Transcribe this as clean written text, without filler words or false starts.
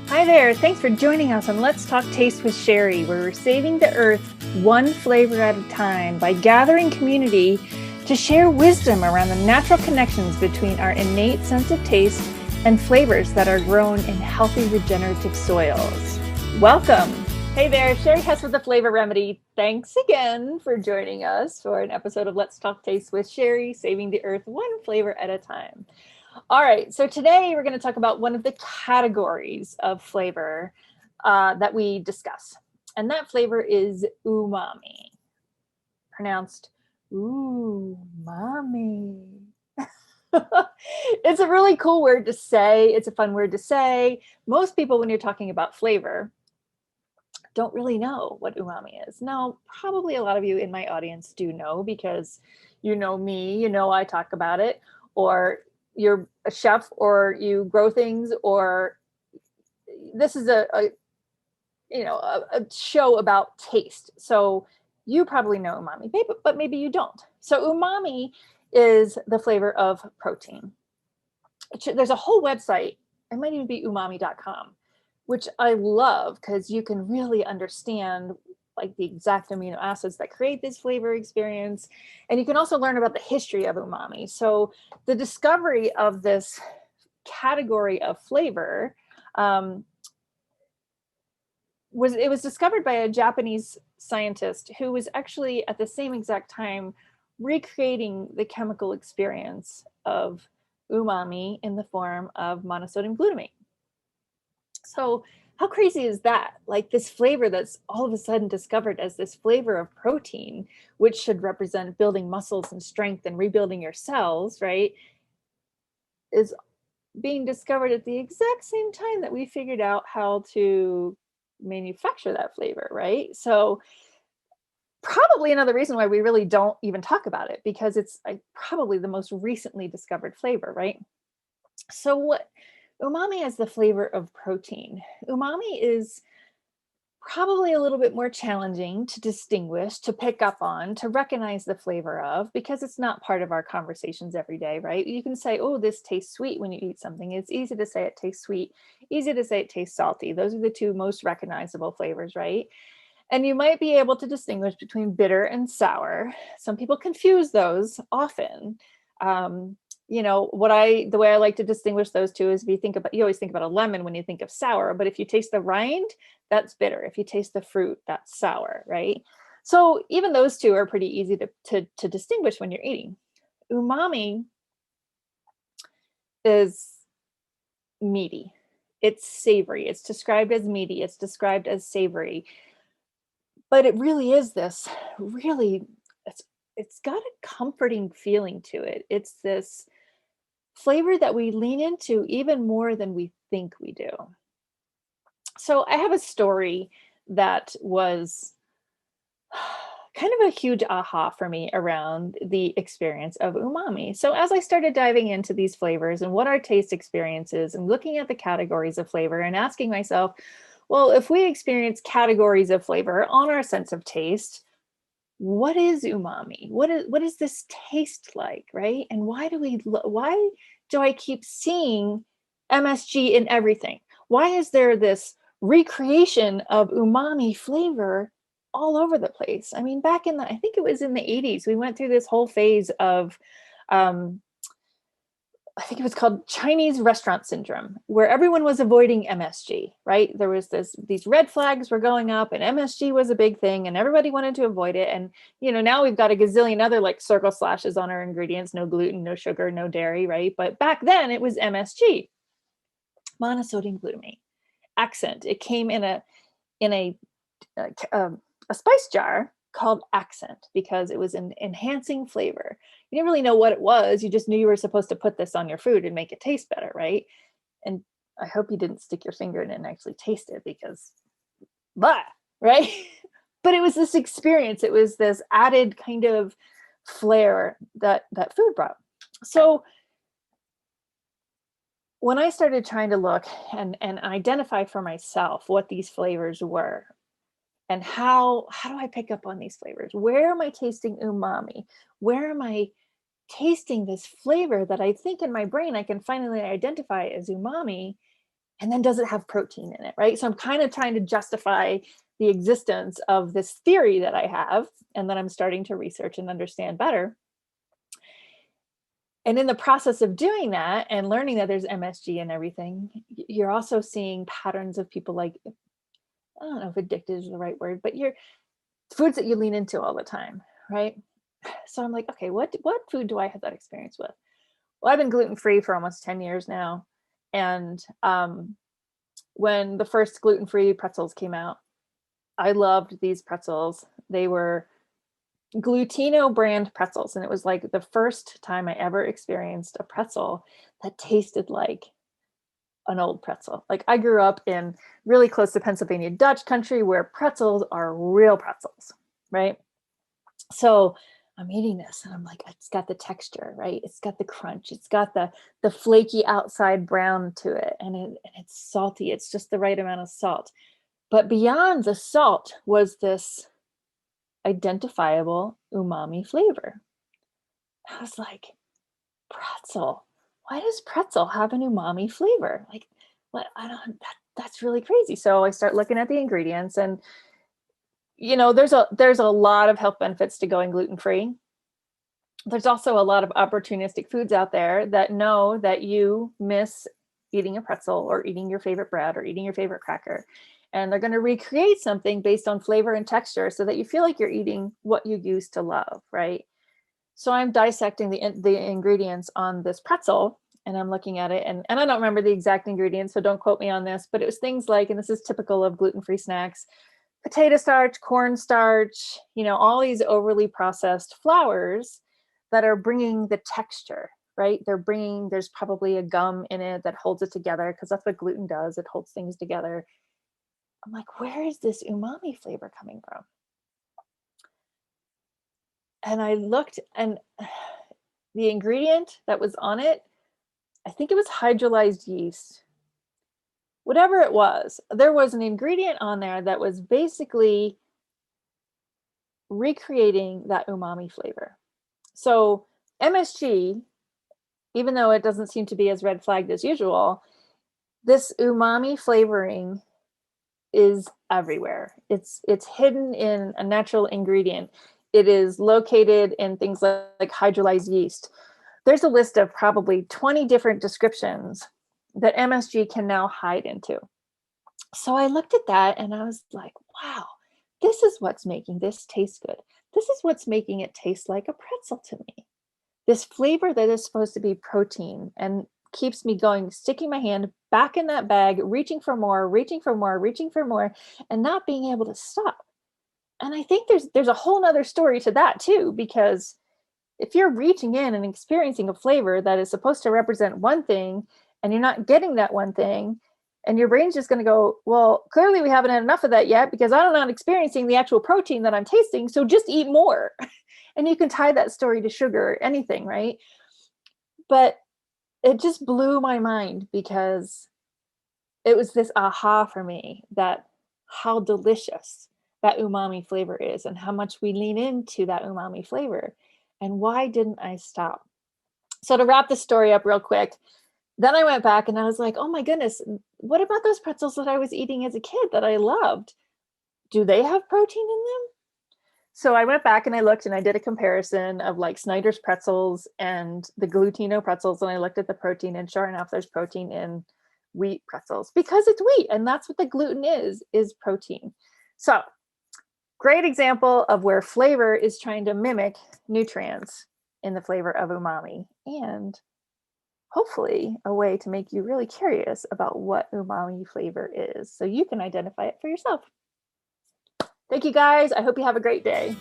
Hi there, thanks for joining us on Let's Talk Taste with Sherry, where we're saving the earth one flavor at a time by gathering community to share wisdom around the natural connections between our innate sense of taste and flavors that are grown in healthy regenerative soils. Welcome. Hey there, Sherry Hess with the Flavor Remedy. Thanks again for joining us for an episode of Let's Talk Taste with Sherry, saving the earth one flavor at a time. All right, so today we're going to talk about one of the categories of flavor that we discuss. And that flavor is umami, pronounced umami. It's a really cool word to say. It's a fun word to say. Most people, when you're talking about flavor, don't really know what umami is. Now, probably a lot of you in my audience do know because you know me, you know I talk about it, or you're a chef, or you grow things, or this is a show about taste. So you probably know umami, but maybe you don't. So umami is the flavor of protein. There's a whole website, it might even be umami.com, which I love because you can really understand like the exact amino acids that create this flavor experience. And you can also learn about the history of umami. So the discovery of this category of flavor was discovered by a Japanese scientist who was actually at the same exact time recreating the chemical experience of umami in the form of monosodium glutamate. So how crazy is that? Like this flavor that's all of a sudden discovered as this flavor of protein, which should represent building muscles and strength and rebuilding your cells, right? Is being discovered at the exact same time that we figured out how to manufacture that flavor, right? So probably another reason why we really don't even talk about it, because it's probably the most recently discovered flavor, right? So what umami is the flavor of protein. Umami is probably a little bit more challenging to distinguish, to pick up on, to recognize the flavor of, because it's not part of our conversations every day, right? You can say, oh, this tastes sweet when you eat something. It's easy to say it tastes sweet, easy to say it tastes salty. Those are the two most recognizable flavors, right? And you might be able to distinguish between bitter and sour. Some people confuse those often. The way I like to distinguish those two is you always think about a lemon when you think of sour, but if you taste the rind, that's bitter. If you taste the fruit, that's sour, right? So even those two are pretty easy to distinguish when you're eating. Umami is meaty. It's savory. It's described as meaty. It's described as savory. But it really is this really, it's got a comforting feeling to it. It's this flavor that we lean into even more than we think we do. So I have a story that was kind of a huge aha for me around the experience of umami. So as I started diving into these flavors and what our taste experience is and looking at the categories of flavor and asking myself, well, if we experience categories of flavor on our sense of taste, what is umami? What does this taste like, right? And why do I keep seeing MSG in everything? Why is there this recreation of umami flavor all over the place? I mean, I think it was in the 80s, we went through this whole phase of I think it was called Chinese restaurant syndrome, where everyone was avoiding MSG, right? There was these red flags were going up and MSG was a big thing and everybody wanted to avoid it. And, now we've got a gazillion other like circle slashes on our ingredients, no gluten, no sugar, no dairy, right? But back then it was MSG, monosodium glutamate, accent. It came in a spice jar called accent because it was an enhancing flavor. You didn't really know what it was. You just knew you were supposed to put this on your food and make it taste better, right? And I hope you didn't stick your finger in it and actually taste it because blah, right? But it was this experience. It was this added kind of flair that food brought. So when I started trying to look and identify for myself what these flavors were, and how do I pick up on these flavors? Where am I tasting umami? Where am I tasting this flavor that I think in my brain I can finally identify as umami? And then does it have protein in it, right? So I'm kind of trying to justify the existence of this theory that I have and that I'm starting to research and understand better. And in the process of doing that and learning that there's MSG and everything, you're also seeing patterns of people like, I don't know if addicted is the right word, but you're foods that you lean into all the time, right? So I'm like, okay, what food do I have that experience with? Well, I've been gluten-free for almost 10 years now. And when the first gluten-free pretzels came out, I loved these pretzels. They were Glutino brand pretzels. And it was like the first time I ever experienced a pretzel that tasted like an old pretzel. Like I grew up in really close to Pennsylvania Dutch country where pretzels are real pretzels, right? So I'm eating this and I'm like, it's got the texture, right? It's got the crunch. It's got the flaky outside brown to it. And it's salty. It's just the right amount of salt. But beyond the salt was this identifiable umami flavor. I was like, pretzel. Why does pretzel have an umami flavor? Like, what? I don't. That's really crazy. So I start looking at the ingredients, and there's a lot of health benefits to going gluten free. There's also a lot of opportunistic foods out there that know that you miss eating a pretzel or eating your favorite bread or eating your favorite cracker. And they're going to recreate something based on flavor and texture so that you feel like you're eating what you used to love, right? So I'm dissecting the ingredients on this pretzel and I'm looking at it and I don't remember the exact ingredients, so don't quote me on this, but it was things like, and this is typical of gluten-free snacks, potato starch, cornstarch, all these overly processed flours that are bringing the texture, right? There's probably a gum in it that holds it together because that's what gluten does. It holds things together. I'm like, where is this umami flavor coming from? And I looked and the ingredient that was on it, I think it was hydrolyzed yeast. Whatever it was, there was an ingredient on there that was basically recreating that umami flavor. So MSG, even though it doesn't seem to be as red flagged as usual, this umami flavoring is everywhere. It's hidden in a natural ingredient. It is located in things like hydrolyzed yeast. There's a list of probably 20 different descriptions that MSG can now hide into. So I looked at that and I was like, wow, this is what's making this taste good. This is what's making it taste like a pretzel to me. This flavor that is supposed to be protein and keeps me going, sticking my hand back in that bag, reaching for more, reaching for more, reaching for more, and not being able to stop. And I think there's a whole nother story to that too, because if you're reaching in and experiencing a flavor that is supposed to represent one thing and you're not getting that one thing, and your brain's just going to go, well, clearly we haven't had enough of that yet because I'm not experiencing the actual protein that I'm tasting. So just eat more. And you can tie that story to sugar or anything, right? But it just blew my mind because it was this aha for me that how delicious that umami flavor is and how much we lean into that umami flavor. And why didn't I stop? So to wrap the story up real quick, then I went back and I was like, oh my goodness, what about those pretzels that I was eating as a kid that I loved? Do they have protein in them? So I went back and I looked and I did a comparison of like Snyder's pretzels and the Glutino pretzels. And I looked at the protein and sure enough, there's protein in wheat pretzels because it's wheat. And that's what the gluten is protein. So great example of where flavor is trying to mimic nutrients in the flavor of umami, and hopefully a way to make you really curious about what umami flavor is so you can identify it for yourself. Thank you guys. I hope you have a great day.